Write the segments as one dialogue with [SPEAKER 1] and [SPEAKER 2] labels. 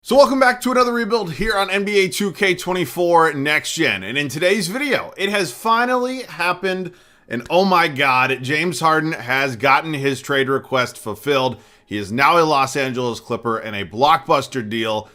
[SPEAKER 1] So welcome back to another rebuild here on NBA 2K24 Next Gen. And in today's video, it has finally happened. And oh my God, James Harden has gotten his trade request fulfilled. He is now a Los Angeles Clipper and a blockbuster deal.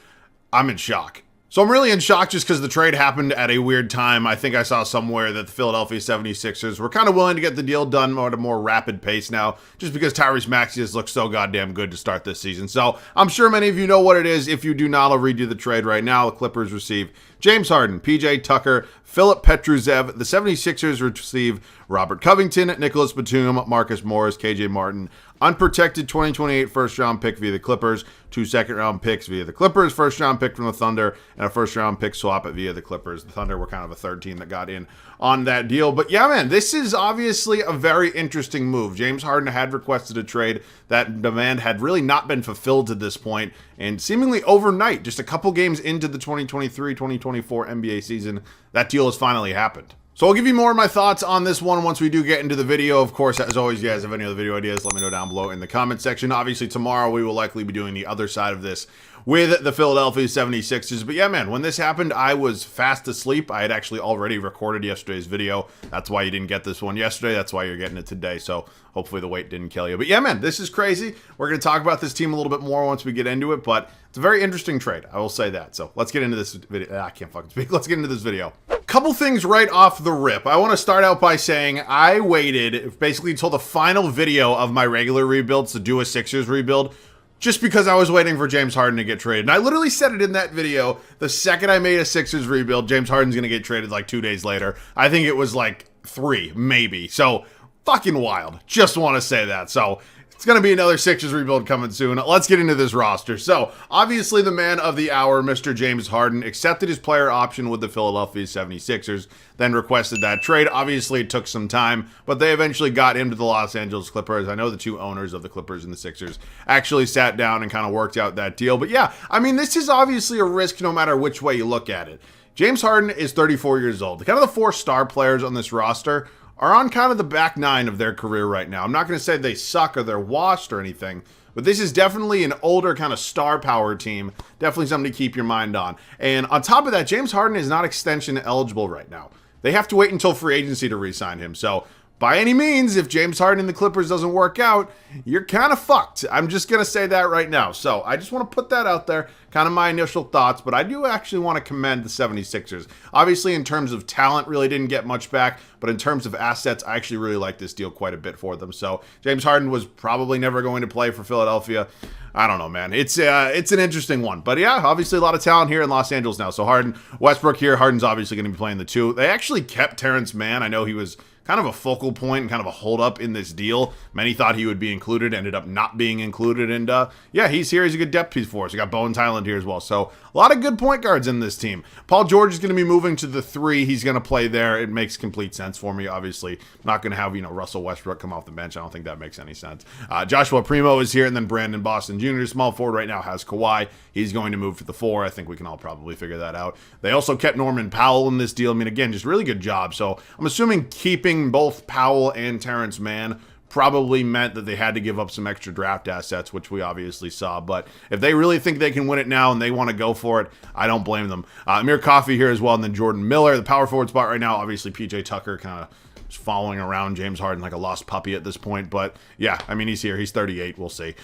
[SPEAKER 1] I'm in shock. So I'm really in shock just because the trade happened at a weird time. I think I saw somewhere that the Philadelphia 76ers were kind of willing to get the deal done at a more rapid pace now, just because Tyrese Maxey has looked so goddamn good to start this season. So I'm sure many of you know what it is. If you do not, I'll read you the trade right now. The Clippers receive James Harden, PJ Tucker, Filip Petrusev. The 76ers receive Robert Covington, Nicholas Batum, Marcus Morris, KJ Martin, unprotected 2028 first-round pick via the Clippers, 2 second-round picks via the Clippers, first-round pick from the Thunder, and a first-round pick swap via the Clippers. The Thunder were kind of a third team that got in on that deal. But yeah, man, this is obviously a very interesting move. James Harden had requested a trade. That demand had really not been fulfilled to this point, and seemingly overnight, just a couple games into the 2023-2024 NBA season, that deal has finally happened. So I'll give you more of my thoughts on this one once we do get into the video. Of course, as always, you guys have any other video ideas, let me know down below in the comment section. Obviously, tomorrow we will likely be doing the other side of this with the Philadelphia 76ers. But yeah, man, when this happened, I was fast asleep. I had actually already recorded yesterday's video. That's why you didn't get this one yesterday. That's why you're getting it today. So hopefully the wait didn't kill you. But yeah, man, this is crazy. We're going to talk about this team a little bit more once we get into it. But it's a very interesting trade. I will say that. So let's get into this video. I can't fucking speak. Let's get into this video. Couple things right off the rip. I want to start out by saying I waited basically until the final video of my regular rebuilds to do a Sixers rebuild, just because I was waiting for James Harden to get traded. And I literally said it in that video. The second I made a Sixers rebuild, James Harden's going to get traded like 2 days later. I think it was like 3, maybe. So fucking wild. Just want to say that. So it's going to be another Sixers rebuild coming soon. Let's get into this roster. So, obviously, the man of the hour, Mr. James Harden, accepted his player option with the Philadelphia 76ers, then requested that trade. Obviously, it took some time, but they eventually got him to the Los Angeles Clippers. I know the two owners of the Clippers and the Sixers actually sat down and kind of worked out that deal. But yeah, I mean, this is obviously a risk no matter which way you look at it. James Harden is 34 years old. Kind of the 4 star players on this roster are on kind of the back 9 of their career right now. I'm not going to say they suck or they're washed or anything, but this is definitely an older kind of star power team. Definitely something to keep your mind on. And on top of that, James Harden is not extension eligible right now. They have to wait until free agency to re-sign him. So by any means, if James Harden and the Clippers doesn't work out, you're kind of fucked. I'm just going to say that right now. So I just want to put that out there, kind of my initial thoughts, but I do actually want to commend the 76ers. Obviously, in terms of talent, really didn't get much back, but in terms of assets, I actually really like this deal quite a bit for them. So James Harden was probably never going to play for Philadelphia. I don't know, man. It's an interesting one. But yeah, obviously a lot of talent here in Los Angeles now. So Harden, Westbrook here. Harden's obviously going to be playing the 2. They actually kept Terrence Mann. I know he was kind of a focal point and kind of a holdup in this deal. Many thought he would be included, ended up not being included. And yeah, he's here. He's a good depth piece for us. We got Bones Highland here as well. So a lot of good point guards in this team. Paul George is going to be moving to the 3. He's going to play there. It makes complete sense for me. Obviously, I'm not going to have, Russell Westbrook come off the bench. I don't think that makes any sense. Joshua Primo is here, and then Brandon Boston Jr., small forward right now, has Kawhi. He's going to move to the 4. I think we can all probably figure that out. They also kept Norman Powell in this deal. I mean, again, just really good job. So I'm assuming keeping both Powell and Terrence Mann probably meant that they had to give up some extra draft assets, which we obviously saw. But if they really think they can win it now and they want to go for it, I don't blame them. Amir Coffey here as well, and then Jordan Miller, the power forward spot right now. Obviously, PJ Tucker kind of following around James Harden like a lost puppy at this point. But yeah, I mean, he's here. He's 38. We'll see.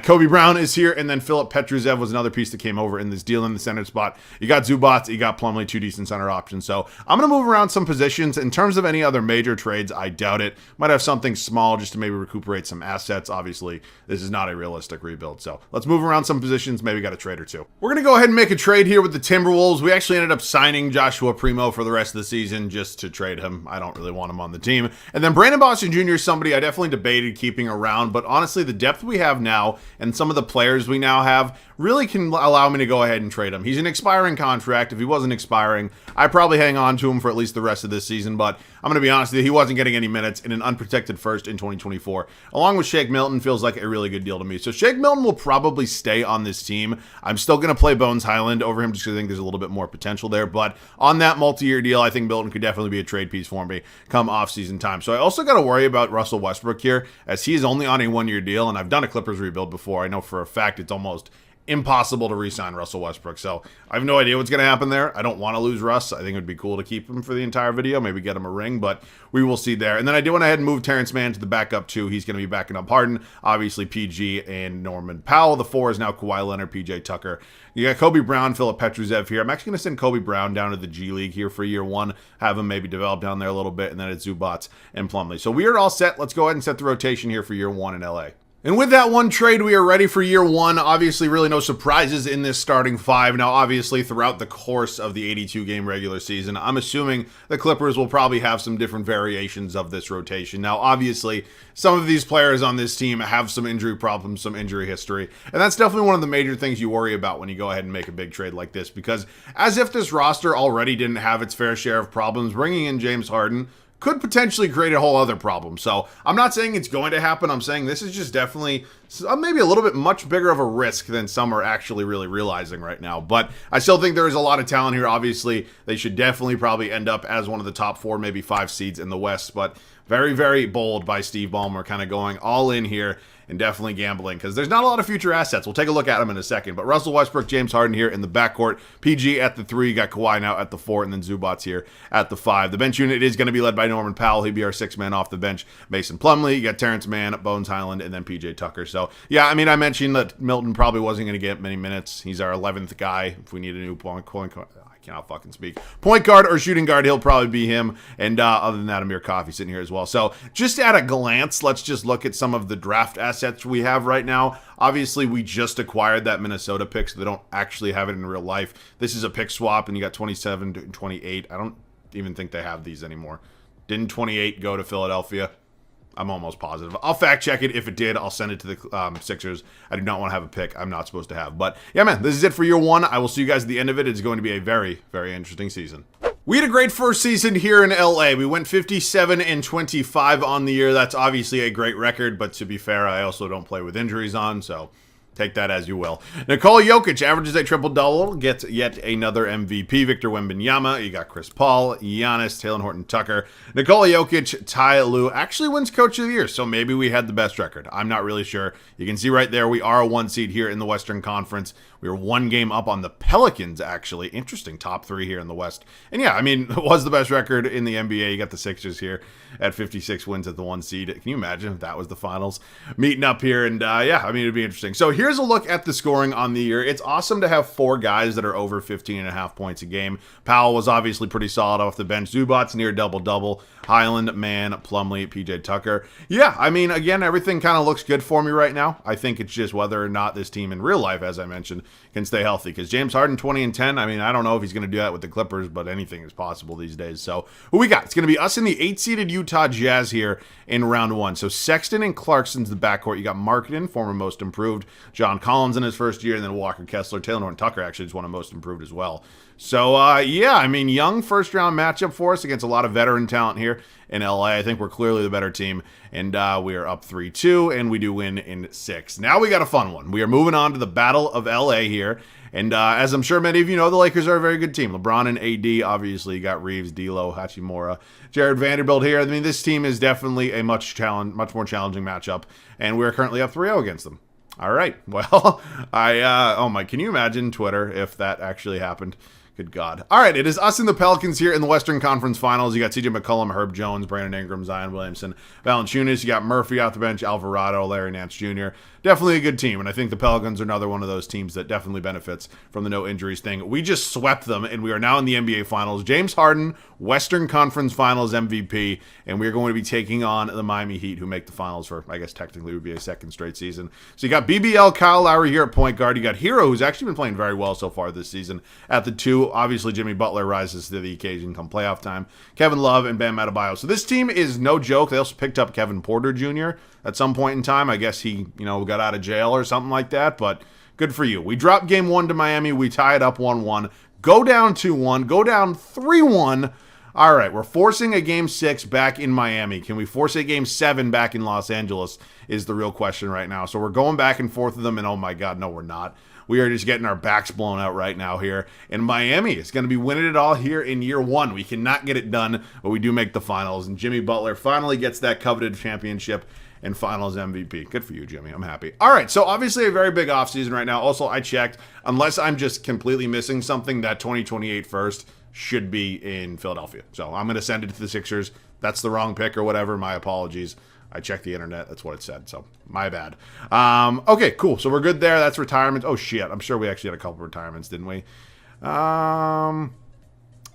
[SPEAKER 1] Kobe Brown is here. And then Filip Petrusev was another piece that came over in this deal in the center spot. You got Zubac. You got Plumlee, 2 decent center options. So I'm going to move around some positions. In terms of any other major trades, I doubt it. Might have something small just to maybe recuperate some assets. Obviously, this is not a realistic rebuild. So let's move around some positions. Maybe got a trade or 2. We're going to go ahead and make a trade here with the Timberwolves. We actually ended up signing Joshua Primo for the rest of the season just to trade him. I don't really want him on the team. And then Brandon Boston Jr. is somebody I definitely debated keeping around, but honestly, the depth we have now and some of the players we now have really can allow me to go ahead and trade him. He's an expiring contract. If he wasn't expiring, I'd probably hang on to him for at least the rest of this season, but I'm going to be honest with you, he wasn't getting any minutes in an unprotected first in 2024. Along with Shake Milton, feels like a really good deal to me. So Shake Milton will probably stay on this team. I'm still going to play Bones Highland over him just because I think there's a little bit more potential there, but on that multi-year deal, I think Milton could definitely be a trade piece for me come off-season time. So I also got to worry about Russell Westbrook here, as he is only on a 1-year deal, and I've done a Clippers rebuild before. I know for a fact it's almost impossible to re-sign Russell Westbrook. So I have no idea what's going to happen there. I don't want to lose Russ. I think it would be cool to keep him for the entire video, maybe get him a ring, but we will see there. And then I did went ahead and move Terrence Mann to the backup too. He's going to be backing up Harden, obviously PG and Norman Powell. The 4 is now Kawhi Leonard, PJ Tucker. You got Kobe Brown, Philip Petrusev here. I'm actually going to send Kobe Brown down to the G League here for year 1, have him maybe develop down there a little bit, and then it's Zubats and Plumlee. So we are all set. Let's go ahead and set the rotation here for year 1 in LA. And with that one trade, we are ready for year 1. Obviously, really no surprises in this starting 5. Now, obviously, throughout the course of the 82-game regular season, I'm assuming the Clippers will probably have some different variations of this rotation. Now, obviously, some of these players on this team have some injury problems, some injury history, and that's definitely one of the major things you worry about when you go ahead and make a big trade like this, because as if this roster already didn't have its fair share of problems, bringing in James Harden could potentially create a whole other problem. So I'm not saying it's going to happen. I'm saying this is just definitely maybe a little bit much bigger of a risk than some are actually really realizing right now. But I still think there is a lot of talent here. Obviously, they should definitely probably end up as one of the top 4, maybe 5 seeds in the West. But very, very bold by Steve Ballmer, kind of going all in here and definitely gambling, because there's not a lot of future assets. We'll take a look at them in a second. But Russell Westbrook, James Harden here in the backcourt. PG at the 3, got Kawhi now at the 4, and then Zubats here at the 5. The bench unit is going to be led by Norman Powell. He'll be our 6th man off the bench. Mason Plumlee, you got Terrence Mann, Bones Highland, and then PJ Tucker. So, yeah, I mean, I mentioned that Milton probably wasn't going to get many minutes. He's our 11th guy. If we need a new point cannot fucking speak. Point guard or shooting guard, he'll probably be him. And other than that, Amir Coffey sitting here as well. So just at a glance, let's just look at some of the draft assets we have right now. Obviously, we just acquired that Minnesota pick, so they don't actually have it in real life. This is a pick swap, and you got 27 to 28. I don't even think they have these anymore. Didn't 28 go to Philadelphia? I'm almost positive. I'll fact check it. If it did, I'll send it to the Sixers. I do not want to have a pick I'm not supposed to have. But yeah, man, this is it for year 1. I will see you guys at the end of it. It's going to be a very, very interesting season. We had a great first season here in LA. We went 57-25 on the year. That's obviously a great record, but to be fair, I also don't play with injuries on, so take that as you will. Nikola Jokic averages a triple-double, gets yet another MVP. Victor Wembanyama, you got Chris Paul, Giannis, Talen Horton-Tucker. Nikola Jokic, Ty Lue actually wins Coach of the Year, so maybe we had the best record. I'm not really sure. You can see right there, we are a 1 seed here in the Western Conference. We were 1 game up on the Pelicans, actually. Interesting top 3 here in the West. And yeah, I mean, it was the best record in the NBA. You got the Sixers here at 56 wins at the 1 seed. Can you imagine if that was the finals? Meeting up here, and yeah, I mean, it'd be interesting. So here's a look at the scoring on the year. It's awesome to have 4 guys that are over 15.5 points a game. Powell was obviously pretty solid off the bench. Zubats near double-double. Highland, Mann, Plumlee, PJ Tucker. Yeah, I mean, again, everything kind of looks good for me right now. I think it's just whether or not this team in real life, as I mentioned, can stay healthy. Because James Harden, 20-10, I mean, I don't know if he's going to do that with the Clippers, but anything is possible these days. So, who we got? It's going to be us and the 8-seeded Utah Jazz here in round 1. So, Sexton and Clarkson's the backcourt. You got Markkanen, former most improved. John Collins in his first year, and then Walker Kessler. Talen Horton-Tucker actually is one of most improved as well. So, yeah, I mean, young first-round matchup for us against a lot of veteran talent here in LA. I think we're clearly the better team, and we are up 3-2, and we do win in 6. Now we got a fun one. We are moving on to the Battle of LA here, and as I'm sure many of you know, the Lakers are a very good team. LeBron and AD, obviously, you got Reeves, D'Lo, Hachimura, Jared Vanderbilt here. I mean, this team is definitely a much more challenging matchup, and we're currently up 3-0 against them. All right, well, can you imagine Twitter if that actually happened? Good God. All right, it is us and the Pelicans here in the Western Conference Finals. You got CJ McCollum, Herb Jones, Brandon Ingram, Zion Williamson, Valanciunas. You got Murphy off the bench, Alvarado, Larry Nance Jr. Definitely a good team, and I think the Pelicans are another one of those teams that definitely benefits from the no injuries thing. We just swept them, and we are now in the NBA Finals. James Harden, Western Conference Finals MVP, and we're going to be taking on the Miami Heat, who make the finals for, I guess, technically would be a second straight season. So you got BBL, Kyle Lowry here at point guard. You got Hero, who's actually been playing very well so far this season, at the 2. Obviously, Jimmy Butler rises to the occasion come playoff time. Kevin Love and Bam Adebayo. So this team is no joke. They also picked up Kevin Porter Jr. at some point in time. I guess he, got out of jail or something like that, but good for you. We dropped game 1 to Miami. We tie it up 1-1. Go down 2-1. Go down 3-1. All right, we're forcing a game 6 back in Miami. Can we force a game 7 back in Los Angeles is the real question right now. So we're going back and forth with them, and oh my God, no, we're not. We are just getting our backs blown out right now here. And Miami is going to be winning it all here in year 1. We cannot get it done, but we do make the finals. And Jimmy Butler finally gets that coveted championship. and finals MVP. Good for you, Jimmy. I'm happy. All right, so obviously a very big offseason right now. Also, I checked, unless I'm just completely missing something, that 2028 first should be in Philadelphia. So I'm going to send it to the Sixers. That's the wrong pick or whatever. My apologies. I checked the internet. That's what it said. So my bad. Okay, cool. So we're good there. That's retirement. Oh, shit. I'm sure we actually had a couple retirements, didn't we?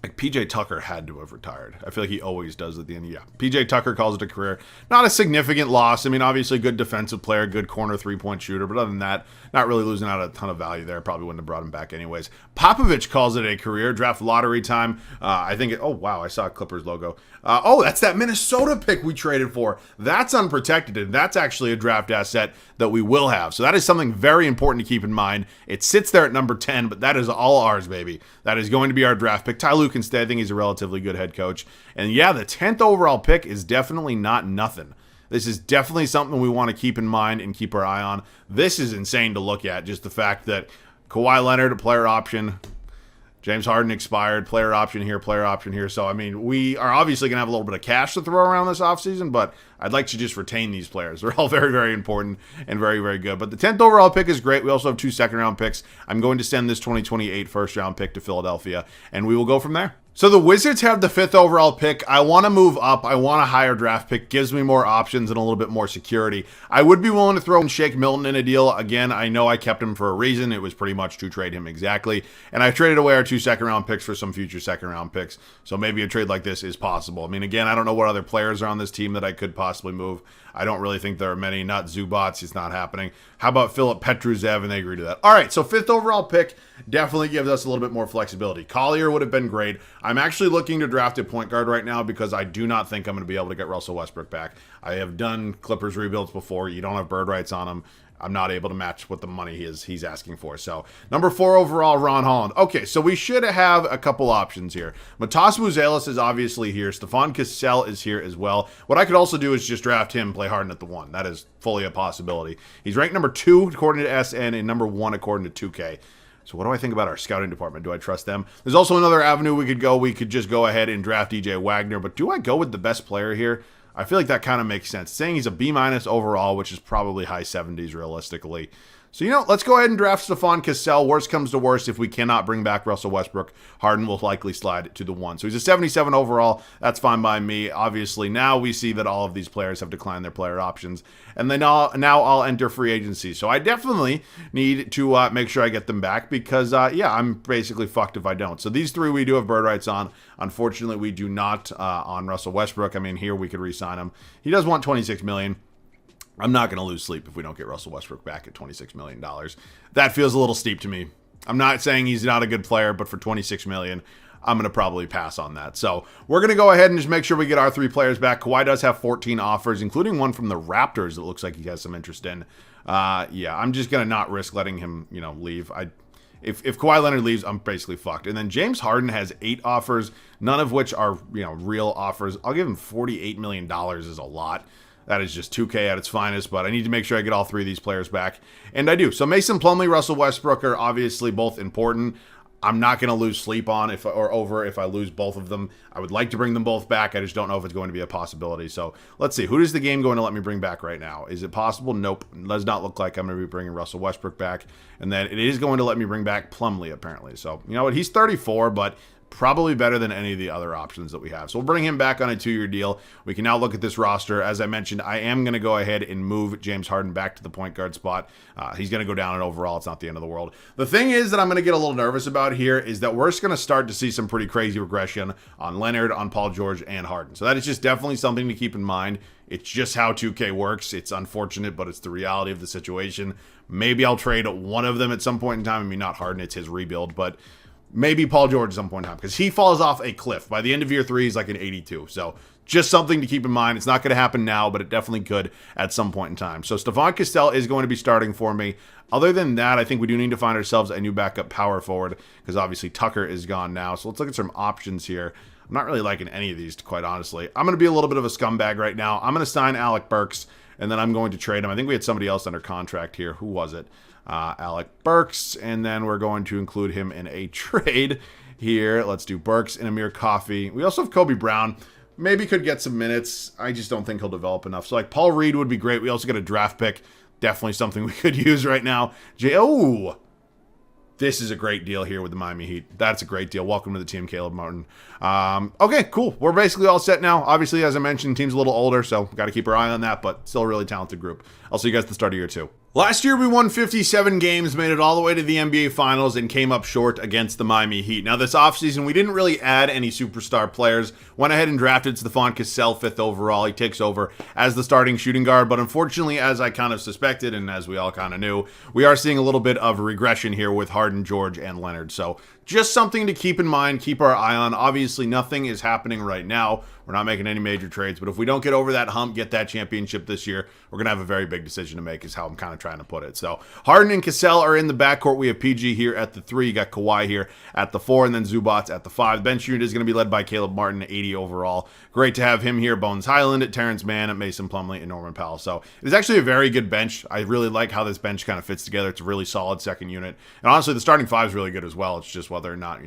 [SPEAKER 1] Like PJ Tucker had to have retired. I feel like he always does at the end. Yeah, PJ Tucker calls it a career. Not a significant loss. I mean, obviously good defensive player, good corner three-point shooter, but other than that, not really losing out a ton of value there. Probably wouldn't have brought him back anyways. Popovich calls it a career. Draft lottery time. I think oh wow, I saw a Clippers logo. Oh, that's that Minnesota pick we traded for. That's unprotected, and that's actually a draft asset that we will have. So that is something very important to keep in mind. It sits there at number 10, but that is all ours, baby. That is going to be our draft pick. Ty Lue instead, I think he's a relatively good head coach. And yeah, the 10th overall pick is definitely not nothing. This is definitely something we want to keep in mind and keep our eye on. This is insane to look at, just the fact that Kawhi Leonard, a player option, James Harden expired, player option here, player option here. So, I mean, we are obviously going to have a little bit of cash to throw around this offseason, but I'd like to just retain these players. They're all very, very important and very, very good. But the 10th overall pick is great. We also have 2 second-round picks. I'm going to send this 2028 first-round pick to Philadelphia, and we will go from there. So the Wizards have the 5th overall pick. I want to move up. I want a higher draft pick. Gives me more options and a little bit more security. I would be willing to throw in Shake Milton in a deal. Again, I know I kept him for a reason. It was pretty much to trade him exactly. And I traded away our 2 second-round picks for some future second-round picks. So maybe a trade like this is possible. I mean, again, I don't know what other players are on this team that I could possibly move. I don't really think there are many. Not Zubats. It's not happening. How about Philip Petrusev? And they agree to that. All right, so 5th overall pick definitely gives us a little bit more flexibility. Collier would have been great. I'm actually looking to draft a point guard right now because I do not think I'm going to be able to get Russell Westbrook back. I have done Clippers rebuilds before. You don't have bird rights on them. I'm not able to match what the money he's asking for. So, number 4 overall, Ron Holland. Okay, so we should have a couple options here. Matas Muzelis is obviously here. Stefan Cassell is here as well. What I could also do is just draft him, play Harden at the 1. That is fully a possibility. He's ranked number 2 according to SN and number 1 according to 2K. So what do I think about our scouting department? Do I trust them? There's also another avenue we could go. We could just go ahead and draft DJ Wagner. But do I go with the best player here? I feel like that kind of makes sense. Saying he's a B- overall, which is probably high 70s realistically. So, let's go ahead and draft Stefan Cassell. Worst comes to worst, if we cannot bring back Russell Westbrook, Harden will likely slide to the 1. So he's a 77 overall. That's fine by me. Obviously, now we see that all of these players have declined their player options. And then now I'll enter free agency. So I definitely need to make sure I get them back because, I'm basically fucked if I don't. So these 3 we do have bird rights on. Unfortunately, we do not on Russell Westbrook. I mean, here we could re-sign him. He does want $26 million. I'm not going to lose sleep if we don't get Russell Westbrook back at $26 million. That feels a little steep to me. I'm not saying he's not a good player, but for $26 million, I'm going to probably pass on that. So we're going to go ahead and just make sure we get our 3 players back. Kawhi does have 14 offers, including one from the Raptors that looks like he has some interest in. I'm just going to not risk letting him, leave. If Kawhi Leonard leaves, I'm basically fucked. And then James Harden has 8 offers, none of which are, real offers. I'll give him $48 million is a lot. That is just 2K at its finest, but I need to make sure I get all 3 of these players back. And I do. So Mason Plumlee, Russell Westbrook are obviously both important. I'm not going to lose sleep on if I lose both of them. I would like to bring them both back. I just don't know if it's going to be a possibility. So let's see. Who is the game going to let me bring back right now? Is it possible? Nope. It does not look like I'm going to be bringing Russell Westbrook back. And then it is going to let me bring back Plumlee, apparently. So, you know what? He's 34, but probably better than any of the other options that we have. So we'll bring him back on a 2-year deal. We can now look at this roster. As I mentioned, I am going to go ahead and move James Harden back to the point guard spot. He's going to go down in overall. It's not the end of the world. The thing is that I'm going to get a little nervous about here is that we're just going to start to see some pretty crazy regression on Leonard, on Paul George, and Harden. So that is just definitely something to keep in mind. It's just how 2K works. It's unfortunate, but it's the reality of the situation. Maybe I'll trade one of them at some point in time. I mean, not Harden. It's his rebuild, but maybe Paul George at some point in time, because he falls off a cliff. By the end of year 3, he's like an 82. So just something to keep in mind. It's not going to happen now, but it definitely could at some point in time. So Stefan Cassell is going to be starting for me. Other than that, I think we do need to find ourselves a new backup power forward, because obviously Tucker is gone now. So let's look at some options here. I'm not really liking any of these, quite honestly. I'm going to be a little bit of a scumbag right now. I'm going to sign Alec Burks, and then I'm going to trade him. I think we had somebody else under contract here. Who was it? Alec Burks, and then we're going to include him in a trade here. Let's do Burks and Amir Coffey. We also have Kobe Brown. maybe could get some minutes. I just don't think he'll develop enough. So like Paul Reed would be great. We also got a draft pick. Definitely something we could use right now. Oh, this is a great deal here with the Miami Heat. That's a great deal. Welcome to the team, Caleb Martin. Okay, cool. We're basically all set now. Obviously, as I mentioned, team's a little older, so got to keep our eye on that, but still a really talented group. I'll see you guys at the start of year 2. Last year, we won 57 games, made it all the way to the NBA Finals, and came up short against the Miami Heat. Now, this offseason, we didn't really add any superstar players. Went ahead and drafted Stephon Cassell 5th overall. He takes over as the starting shooting guard, but unfortunately, as I kind of suspected, and as we all kind of knew, we are seeing a little bit of regression here with Harden, George, and Leonard. So just something to keep in mind, keep our eye on. Obviously, nothing is happening right now. We're not making any major trades, but if we don't get over that hump, get that championship this year, we're going to have a very big decision to make is how I'm kind of trying to put it. So Harden and Cassell are in the backcourt. We have PG here at the 3. You got Kawhi here at the 4, and then Zubats at the 5. Bench unit is going to be led by Caleb Martin, 80 overall. Great to have him here. Bones Highland, Terrence Mann, Mason Plumlee, and Norman Powell. So it is actually a very good bench. I really like how this bench kind of fits together. It's a really solid second unit. And honestly, the starting 5 is really good as well. It's just whether or not,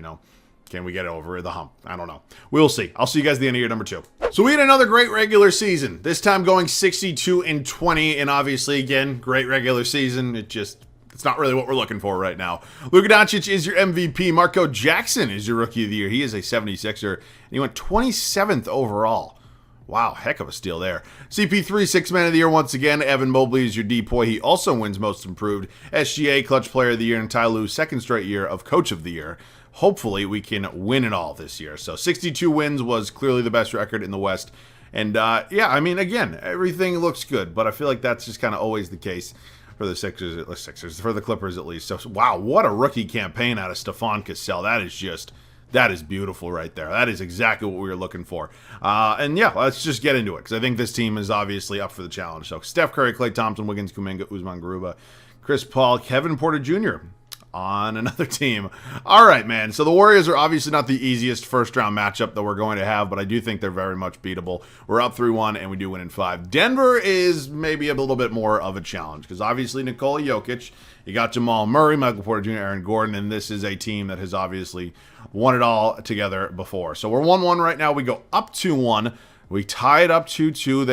[SPEAKER 1] can we get over the hump? I don't know. We'll see. I'll see you guys at the end of year number 2. So we had another great regular season. This time going 62-20, and obviously, again, great regular season. It's not really what we're looking for right now. Luka Doncic is your MVP. Marco Jackson is your Rookie of the Year. He is a 76er, and he went 27th overall. Wow, heck of a steal there. CP3, 6 Man of the Year once again. Evan Mobley is your DPOY. He also wins Most Improved. SGA, Clutch Player of the Year. And Ty Lue, 2nd straight year of Coach of the Year. Hopefully, we can win it all this year. So 62 wins was clearly the best record in the West. And, yeah, I mean, again, everything looks good. But I feel like that's just kind of always the case for the Sixers, for the Clippers at least. So, wow, what a rookie campaign out of Stephon Cassell. That is beautiful right there. That is exactly what we were looking for. And yeah, let's just get into it because I think this team is obviously up for the challenge. So Steph Curry, Klay Thompson, Wiggins, Kuminga, Usman Garuba, Chris Paul, Kevin Porter Jr. on another team. All right, man. So the Warriors are obviously not the easiest first-round matchup that we're going to have, but I do think they're very much beatable. We're up 3-1, and we do win in 5. Denver is maybe a little bit more of a challenge because obviously Nikola Jokic, you got Jamal Murray, Michael Porter Jr., Aaron Gordon, and this is a team that has obviously won it all together before. So we're 1-1 right now. We go up 2-1. We tie it up 2-2.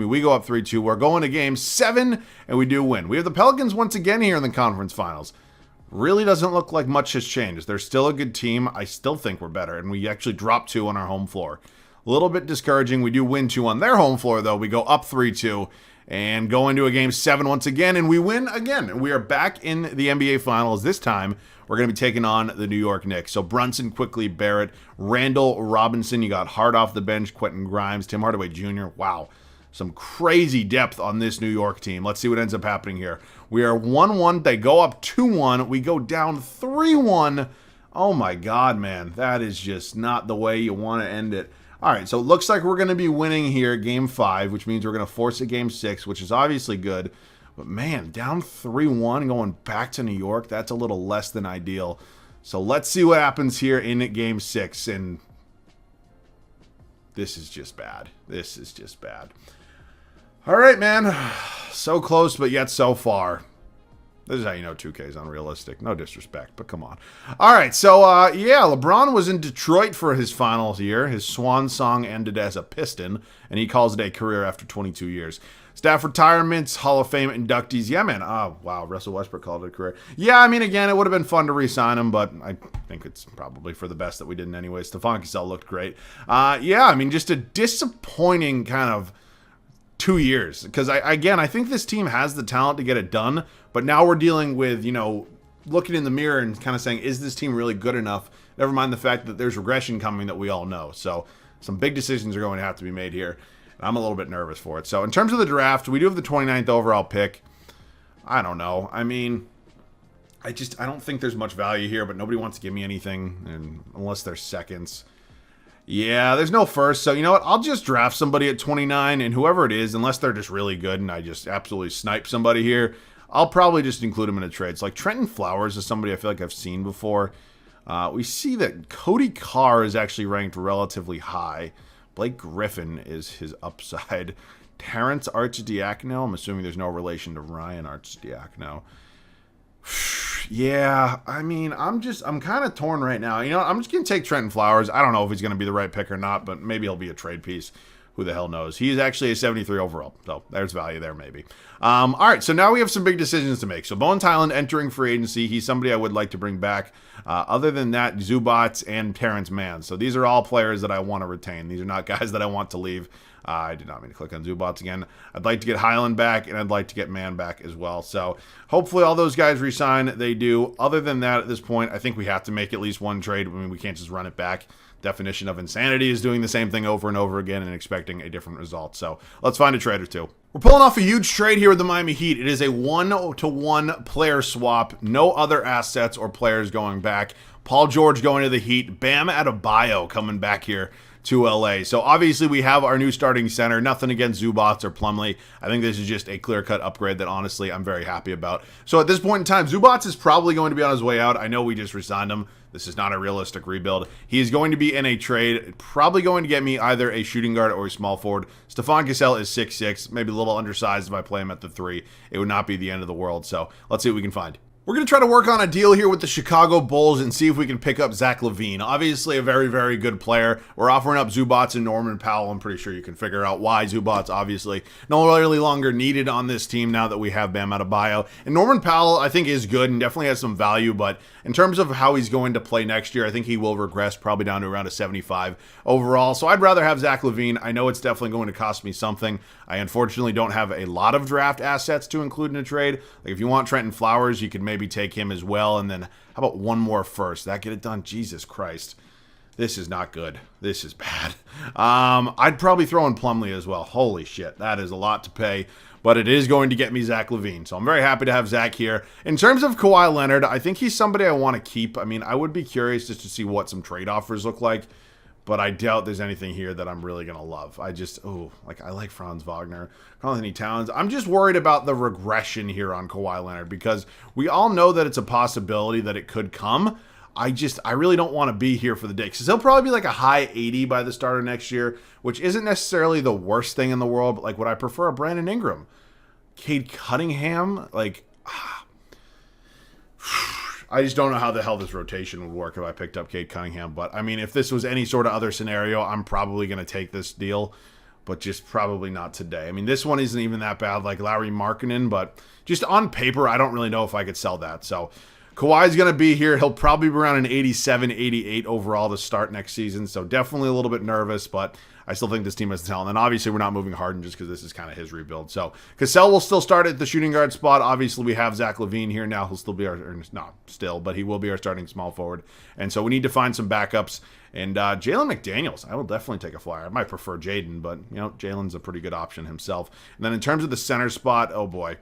[SPEAKER 1] We go up 3-2. We're going to game 7, and we do win. We have the Pelicans once again here in the conference finals. Really doesn't look like much has changed. They're still a good team. I still think we're better, and we actually dropped 2 on our home floor. A little bit discouraging. We do win 2 on their home floor, though. We go up 3-2 and go into a game 7 once again, and we win again. We are back in the NBA Finals. This time, we're going to be taking on the New York Knicks. So Brunson, Quickly, Barrett, Randall, Robinson. You got Hart off the bench, Quentin Grimes, Tim Hardaway Jr. Wow. Some crazy depth on this New York team. Let's see what ends up happening here. We are 1-1. They go up 2-1. We go down 3-1. Oh, my God, man. That is just not the way you want to end it. All right, so it looks like we're going to be winning here game 5, which means we're going to force a game 6, which is obviously good. But, man, down 3-1 going back to New York, that's a little less than ideal. So let's see what happens here in game 6. And this is just bad. This is just bad. All right, man. So close, but yet so far. This is how you know 2K is unrealistic. No disrespect, but come on. All right, so, yeah, LeBron was in Detroit for his final year. His swan song ended as a Piston, and he calls it a career after 22 years. Staff retirements, Hall of Fame inductees. Yeah, man. Oh, wow. Russell Westbrook called it a career. Yeah, I mean, again, it would have been fun to re-sign him, but I think it's probably for the best that we didn't anyway. Stephon Cassell looked great. Yeah, I mean, just a disappointing kind of 2 years. Because, I think this team has the talent to get it done, but now we're dealing with, looking in the mirror and kind of saying, is this team really good enough? Never mind the fact that there's regression coming that we all know. So some big decisions are going to have to be made here. I'm a little bit nervous for it. So in terms of the draft, we do have the 29th overall pick. I don't know. I mean, I don't think there's much value here, but nobody wants to give me anything unless they're seconds. Yeah, there's no first. So you know what? I'll just draft somebody at 29, and whoever it is, unless they're just really good and I just absolutely snipe somebody here, I'll probably just include them in a trade. So like Trenton Flowers is somebody I feel like I've seen before. We see that Cody Carr is actually ranked relatively high. Blake Griffin is his upside. Terrence Arcidiacono, I'm assuming there's no relation to Ryan Arcidiacono. Yeah, I mean, I'm kind of torn right now. You know, I'm just going to take Trenton Flowers. I don't know if he's going to be the right pick or not, but maybe he'll be a trade piece. Who the hell knows? He's actually a 73 overall, so there's value there maybe. All right, so now we have some big decisions to make. So Bones Hyland entering free agency. He's somebody I would like to bring back. Other than that, Zubats and Terrence Mann. So these are all players that I want to retain. These are not guys that I want to leave. I did not mean to click on Zubats again. I'd like to get Hyland back, and I'd like to get Mann back as well. So hopefully all those guys resign. They do. Other than that, at this point, I think we have to make at least one trade. I mean, we can't just run it back. Definition of insanity is doing the same thing over and over again and expecting a different result. So let's find a trade or two. We're pulling off a huge trade here with the Miami Heat. It is a 1-to-1 player swap. No other assets or players going back. Paul George going to the Heat. Bam Adebayo coming back here to LA. So obviously we have our new starting center. Nothing against Zubats or Plumlee. I think this is just a clear-cut upgrade that honestly I'm very happy about. So at this point in time, Zubats is probably going to be on his way out. I know we just re-signed him. This is not a realistic rebuild. He is going to be in a trade, probably going to get me either a shooting guard or a small forward. Stephon Cassell is 6'6", maybe a little undersized if I play him at the 3. It would not be the end of the world. So let's see what we can find. We're going to try to work on a deal here with the Chicago Bulls and see if we can pick up Zach LaVine. Obviously a very, very good player. We're offering up Zubats and Norman Powell. I'm pretty sure you can figure out why Zubats obviously no really longer needed on this team now that we have Bam Adebayo. And Norman Powell I think is good and definitely has some value, but in terms of how he's going to play next year, I think he will regress probably down to around a 75 overall. So I'd rather have Zach LaVine. I know it's definitely going to cost me something. I unfortunately don't have a lot of draft assets to include in a trade. Like if you want Trenton Flowers, you could maybe take him as well. And then how about one more first? That get it done? Jesus Christ. This is not good. This is bad. I'd probably throw in Plumlee as well. Holy shit. That is a lot to pay. But it is going to get me Zach LaVine. So I'm very happy to have Zach here. In terms of Kawhi Leonard, I think he's somebody I want to keep. I mean, I would be curious just to see what some trade offers look like. But I doubt there's anything here that I'm really going to love. I like Franz Wagner, Karl-Anthony Towns. I'm just worried about the regression here on Kawhi Leonard because we all know that it's a possibility that it could come. I really don't want to be here for the day because he'll probably be like a high 80 by the start of next year, which isn't necessarily the worst thing in the world. But like, would I prefer a Brandon Ingram? Cade Cunningham? I just don't know how the hell this rotation would work if I picked up Cade Cunningham. But, I mean, if this was any sort of other scenario, I'm probably going to take this deal. But just probably not today. I mean, this one isn't even that bad like Lauri Markkanen. But just on paper, I don't really know if I could sell that. So, Kawhi's going to be here. He'll probably be around an 87, 88 overall to start next season. So, definitely a little bit nervous. But I still think this team has talent. And obviously, we're not moving Harden just because this is kind of his rebuild. So, Cassell will still start at the shooting guard spot. Obviously, we have Zach LaVine here now. He'll still be but he will be our starting small forward. And so, we need to find some backups. And Jalen McDaniels, I will definitely take a flyer. I might prefer Jaden, but, Jalen's a pretty good option himself. And then in terms of the center spot, oh boy.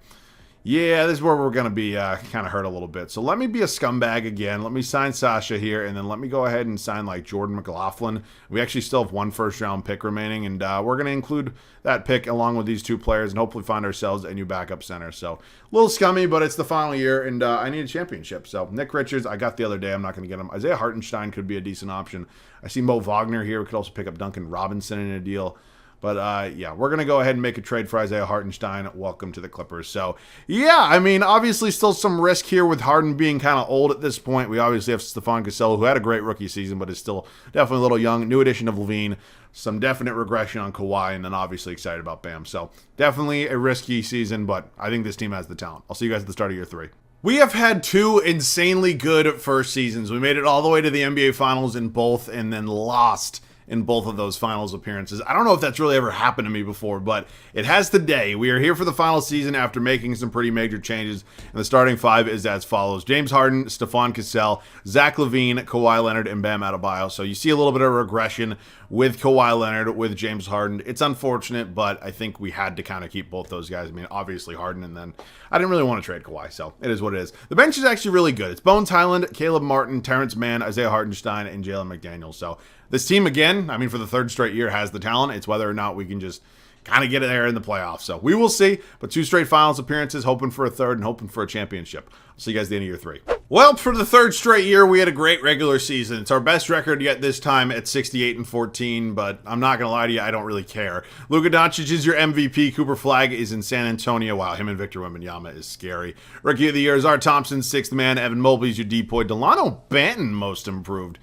[SPEAKER 1] Yeah, this is where we're going to be kind of hurt a little bit. So let me be a scumbag again. Let me sign Sasha here, and then let me go ahead and sign like Jordan McLaughlin. We actually still have one first-round pick remaining, and we're going to include that pick along with these two players and hopefully find ourselves a new backup center. So a little scummy, but it's the final year, and I need a championship. So Nick Richards, I got the other day. I'm not going to get him. Isaiah Hartenstein could be a decent option. I see Mo Wagner here. We could also pick up Duncan Robinson in a deal. But, yeah, we're going to go ahead and make a trade for Isaiah Hartenstein. Welcome to the Clippers. So, yeah, I mean, obviously still some risk here with Harden being kind of old at this point. We obviously have Stephon Cassell, who had a great rookie season, but is still definitely a little young. New addition of LaVine. Some definite regression on Kawhi, and then obviously excited about Bam. So, definitely a risky season, but I think this team has the talent. I'll see you guys at the start of year 3. We have had 2 insanely good first seasons. We made it all the way to the NBA Finals in both and then lost in both of those finals appearances. I don't know if that's really ever happened to me before, but it has today. We are here for the final season after making some pretty major changes, and the starting 5 is as follows: James Harden, Stephon Cassell, Zach LaVine, Kawhi Leonard, and Bam Adebayo. So you see a little bit of regression with Kawhi Leonard, with James Harden. It's unfortunate, but I think we had to kind of keep both those guys. I mean, obviously Harden, and then I didn't really want to trade Kawhi, so it is what it is. The bench is actually really good. It's Bones Hyland, Caleb Martin, Terrence Mann, Isaiah Hartenstein, and Jalen McDaniels. So this team, again, I mean, for the 3rd straight year, has the talent. It's whether or not we can just kind of get it there in the playoffs. So we will see. But 2 straight finals appearances, hoping for a third and hoping for a championship. I'll see you guys at the end of year 3. Well, for the 3rd straight year, we had a great regular season. It's our best record yet this time at 68-14, but I'm not going to lie to you, I don't really care. Luka Doncic is your MVP. Cooper Flagg is in San Antonio. Wow, him and Victor Wembanyama is scary. Rookie of the year is Art Thompson, 6th man. Evan Mobley's your depoy. Delano Banton, most improved.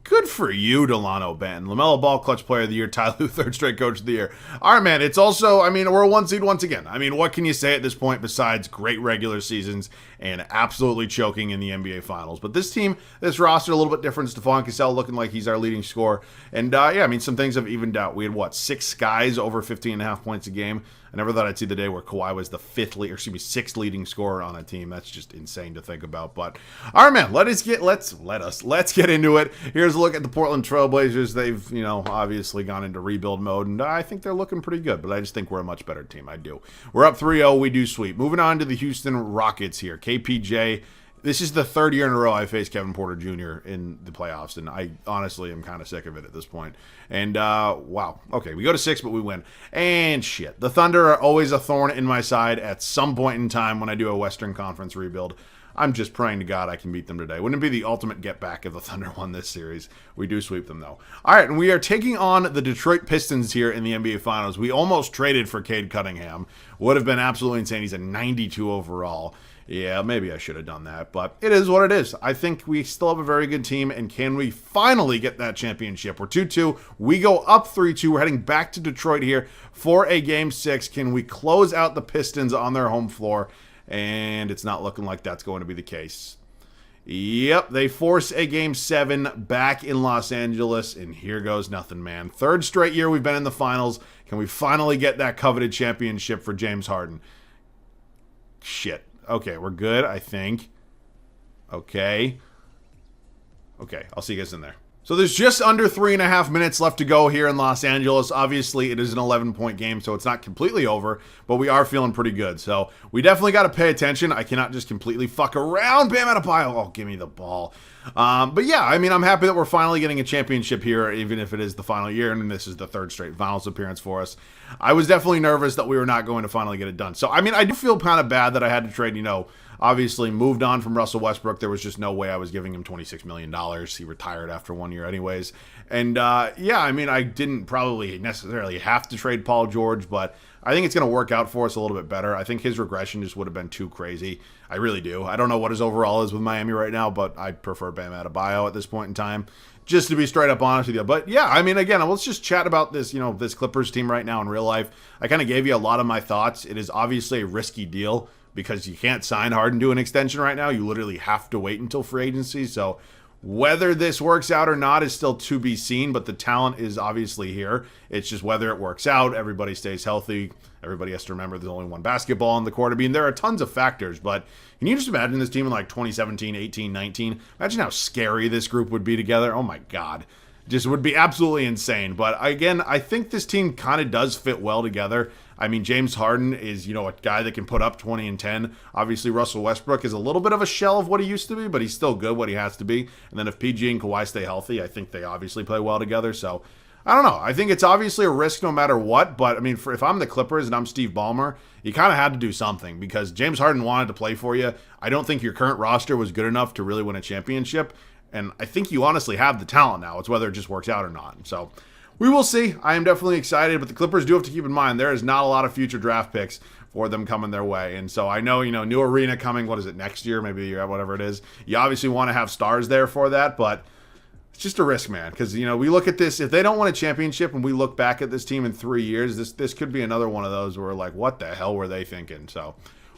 [SPEAKER 1] Good for you, Delano Banton. LaMelo Ball, clutch player of the year. Ty Lue, 3rd straight coach of the year. All right, man. It's also, we're a 1 seed once again. What can you say at this point besides great regular seasons and absolutely choking in the NBA Finals? But this team, this roster, a little bit different. Stephon Cassell looking like he's our leading scorer. And, some things have evened out. We had, 6 guys over 15.5 points a game. I never thought I'd see the day where Kawhi was the 6th leading scorer on a team. That's just insane to think about. But all right, man, let's get into it. Here's a look at the Portland Trailblazers. They've, obviously gone into rebuild mode, and I think they're looking pretty good. But I just think we're a much better team. I do. We're up 3-0. We do sweep. Moving on to the Houston Rockets here. KPJ. This is the 3rd year in a row I faced Kevin Porter Jr. in the playoffs, and I honestly am kind of sick of it at this point. And, wow. Okay, we go to 6, but we win. And shit. The Thunder are always a thorn in my side at some point in time when I do a Western Conference rebuild. I'm just praying to God I can beat them today. Wouldn't it be the ultimate get back if the Thunder won this series? We do sweep them, though. All right, and we are taking on the Detroit Pistons here in the NBA Finals. We almost traded for Cade Cunningham. Would have been absolutely insane. He's a 92 overall. Yeah, maybe I should have done that, but it is what it is. I think we still have a very good team, and can we finally get that championship? We're 2-2. We go up 3-2. We're heading back to Detroit here for a Game 6. Can we close out the Pistons on their home floor? And it's not looking like that's going to be the case. Yep, they force a Game 7 back in Los Angeles, and here goes nothing, man. 3rd straight year we've been in the finals. Can we finally get that coveted championship for James Harden? Shit. Okay, we're good, I think. Okay, I'll see you guys in there. So there's just under 3.5 minutes left to go here in Los Angeles. Obviously, it is an 11-point game, so it's not completely over, but we are feeling pretty good. So we definitely got to pay attention. I cannot just completely fuck around. Bam Adebayo. Oh, give me the ball. But yeah, I'm happy that we're finally getting a championship here, even if it is the final year, and this is the 3rd straight finals appearance for us. I was definitely nervous that we were not going to finally get it done. So, I do feel kind of bad that I had to trade, obviously moved on from Russell Westbrook. There was just no way I was giving him $26 million. He retired after 1 year anyways. And, I didn't probably necessarily have to trade Paul George, but I think it's going to work out for us a little bit better. I think his regression just would have been too crazy. I really do. I don't know what his overall is with Miami right now, but I prefer Bam Adebayo at this point in time, just to be straight up honest with you. But yeah, again, let's just chat about this, this Clippers team right now in real life. I kind of gave you a lot of my thoughts. It is obviously a risky deal because you can't sign Harden to an extension right now. You literally have to wait until free agency. So whether this works out or not is still to be seen, but the talent is obviously here. It's just whether it works out, everybody stays healthy. Everybody has to remember there's only one basketball on the court. There are tons of factors, but can you just imagine this team in 2017, 18, 19? Imagine how scary this group would be together. Oh my God. Just would be absolutely insane. But again, I think this team kind of does fit well together. James Harden is, a guy that can put up 20 and 10. Obviously, Russell Westbrook is a little bit of a shell of what he used to be, but he's still good what he has to be. And then if PG and Kawhi stay healthy, I think they obviously play well together. So, I don't know. I think it's obviously a risk no matter what. But, if I'm the Clippers and I'm Steve Ballmer, you kind of had to do something because James Harden wanted to play for you. I don't think your current roster was good enough to really win a championship. And I think you honestly have the talent now. It's whether it just works out or not. So, we will see. I am definitely excited, but the Clippers do have to keep in mind there is not a lot of future draft picks for them coming their way. And so I know, new arena coming, what is it, next year, maybe the year, whatever it is. You obviously want to have stars there for that, but it's just a risk, man. Because, we look at this, if they don't win a championship and we look back at this team in 3 years, this could be another one of those where we're like, what the hell were they thinking? So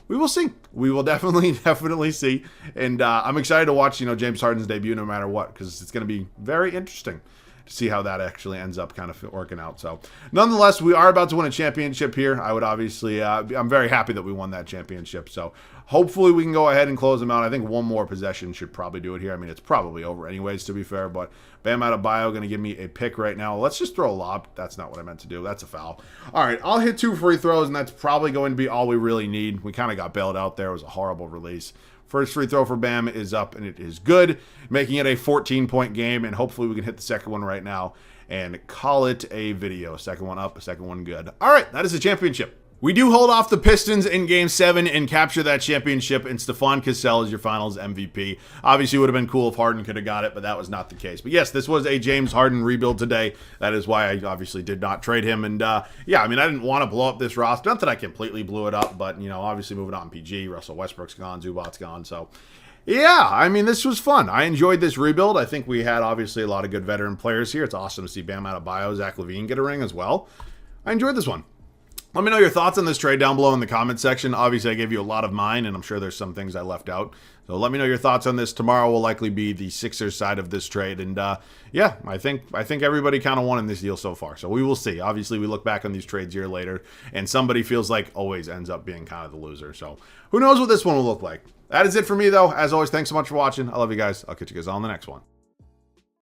[SPEAKER 1] we will see. We will definitely see. And I'm excited to watch, James Harden's debut no matter what, because it's going to be very interesting to see how that actually ends up kind of working out. So nonetheless, we are about to win a championship here. I would obviously, I'm very happy that we won that championship. So hopefully we can go ahead and close them out. I think one more possession should probably do it here. It's probably over anyways, to be fair, but Bam Adebayo going to give me a pick right now. Let's just throw a lob. That's not what I meant to do. That's a foul. All right, I'll hit 2 free throws, and that's probably going to be all we really need. We kind of got bailed out there. It was a horrible release. First free throw for Bam is up, and it is good, making it a 14-point game, and hopefully we can hit the second one right now and call it a video. Second one up, second one good. All right, that is the championship. We do hold off the Pistons in Game 7 and capture that championship, and Stephon Cassell is your finals MVP. Obviously, it would have been cool if Harden could have got it, but that was not the case. But yes, this was a James Harden rebuild today. That is why I obviously did not trade him. And yeah, I mean, I didn't want to blow up this roster. Not that I completely blew it up, but, you know, obviously moving on PG, Russell Westbrook's gone, Zubac's gone, so... yeah, I mean, this was fun. I enjoyed this rebuild. I think we had, obviously, a lot of good veteran players here. It's awesome to see Bam Adebayo, Zach LaVine get a ring as well. I enjoyed this one. Let me know your thoughts on this trade down below in the comment section. Obviously, I gave you a lot of mine, and I'm sure there's some things I left out. So let me know your thoughts on this. Tomorrow will likely be the Sixers side of this trade. And yeah, I think everybody kind of won in this deal so far. So we will see. Obviously, we look back on these trades here later, and somebody feels like always ends up being kind of the loser. So who knows what this one will look like. That is it for me, though. As always, thanks so much for watching. I love you guys. I'll catch you guys on the next one.